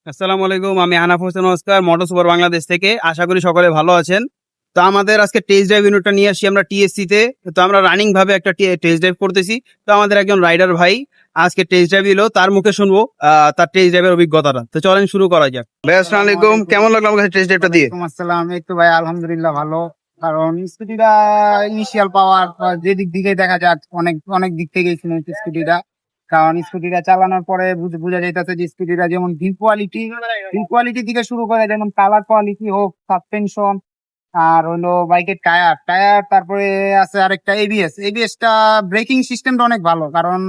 আসসালামু আলাইকুম, আমি আনাফ হোসেন নমস্কার, মোটর সুপার বাংলাদেশ থেকে। আশা করি সকলে ভালো আছেন। তো আমাদের আজকে টেস্ট ড্রাইভ ইউনিটটা নিয়ে আসি আমরা টিএসসি তে। তো আমরা রানিং ভাবে একটা টেস্ট ড্রাইভ করতেছি। তো আমাদের একজন রাইডার ভাই আজকে টেস্ট ড্রাইভ দিল, তার মুখে শুনবো তার টেস্ট ড্রাইভের অভিজ্ঞতাটা। তো চলেন শুরু করা যাক। ভাই আসসালামু আলাইকুম, কেমন লাগলো আমাকে টেস্ট ড্রাইভটা দিয়ে? ওয়ালাইকুম আসসালাম। এই তো ভাই আলহামদুলিল্লাহ ভালো। কারণ স্কুটিটা ইনিশিয়াল পাওয়ার যে দিক থেকে দেখা যাক অনেক অনেক দিক থেকে স্কুটিটা, কারণ স্কুটিটা চালানোর পরে বোঝা যাইতেছে যে স্কুটিটা যেমন বিল কোয়ালিটি থেকে শুরু করে যেমন কালার কোয়ালিটি হোক, সাসপেনশন, আর হলো বাইকের টায়ার, তারপরে আছে আরেকটা এবিএসটা ব্রেকিং সিস্টেমটা অনেক ভালো। কারণ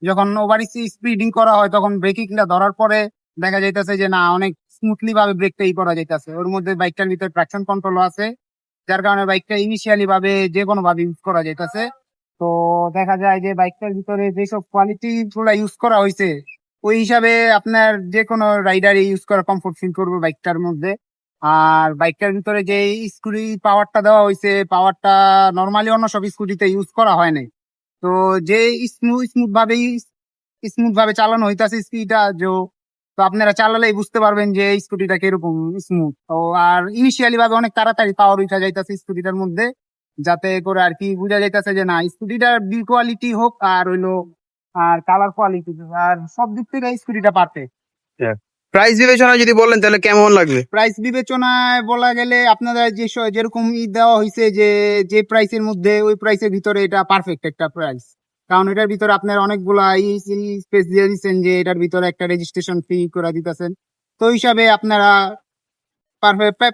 যখন ওভার স্পিডিং করা হয় তখন ব্রেকিংটা ধরার পরে দেখা যাইতেছে যে না, অনেক স্মুথলি ভাবে ব্রেকটা করা যাইতেছে। ওর মধ্যে বাইকটার ভিতরে ট্রাকশন কন্ট্রোল আছে, যার কারণে বাইকটা ইনিশিয়ালি ভাবে যে কোনো ভাবে ইউজ করা যাইতেছে। তো দেখা যায় যে বাইকটার ভিতরে যেসব কোয়ালিটি গুলা ইউজ করা হয়েছে ওই হিসাবে আপনার যে কোনো রাইডার ইউজ করা কমফোর্ট ফিল করবে বাইকটার মধ্যে। আর বাইকটার ভিতরে যে স্কুটি পাওয়ারটা দেওয়া হয়েছে, পাওয়ারটা নর্মালি অন্য সব স্কুটিতে ইউজ করা হয় নাই। তো যে স্মুথ ভাবে চালানো হইতাছে স্কুটিটা, তো আপনারা চালালেই বুঝতে পারবেন যে এই স্কুটিটা কিরকম স্মুথ। তো আর ইনিশিয়ালি ভাবে অনেক তাড়াতাড়ি পাওয়ার উঠা যাইতাছে স্কুটিটার মধ্যে, যাতে করে আর কি বোঝা যাইতাছে যে না, স্কুটিটার বিল কোয়ালিটি হোক আর হইলো আর কালার কোয়ালিটি আর সব দিক থেকে স্কুটিটা পারফেক্ট। প্রাইস বিবেচনা যদি বলেন তাহলে কেমন লাগবে? প্রাইস বিবেচনায় বলা গেলে আপনারা যেরকম দেওয়া হয়েছে যে প্রাইসের মধ্যে ওই প্রাইসের ভিতরে এটা পারফেক্ট একটা প্রাইস। কারণ এটার ভিতরে আপনার অনেকগুলা স্পেস দিয়ে দিচ্ছেন, যে এটার ভিতরে একটা রেজিস্ট্রেশন ফি করে দিতেছেন। তো ওই হিসাবে আপনারা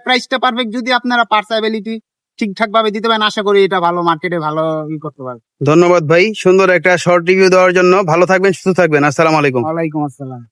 প্রাইসটা পারফেক্ট যদি আপনারা পার্সাবিলিটি ঠিকঠাক ভাবে দিতে পারেন, আশা করি এটা ভালো মার্কেটে ভালো করতে পারবে। ধন্যবাদ ভাই, সুন্দর একটা শর্ট রিভিউ দেওয়ার জন্য। ভালো থাকবেন, সুস্থ থাকবেন। আসসালামু আলাইকুম। ওয়ালাইকুম আসসালাম।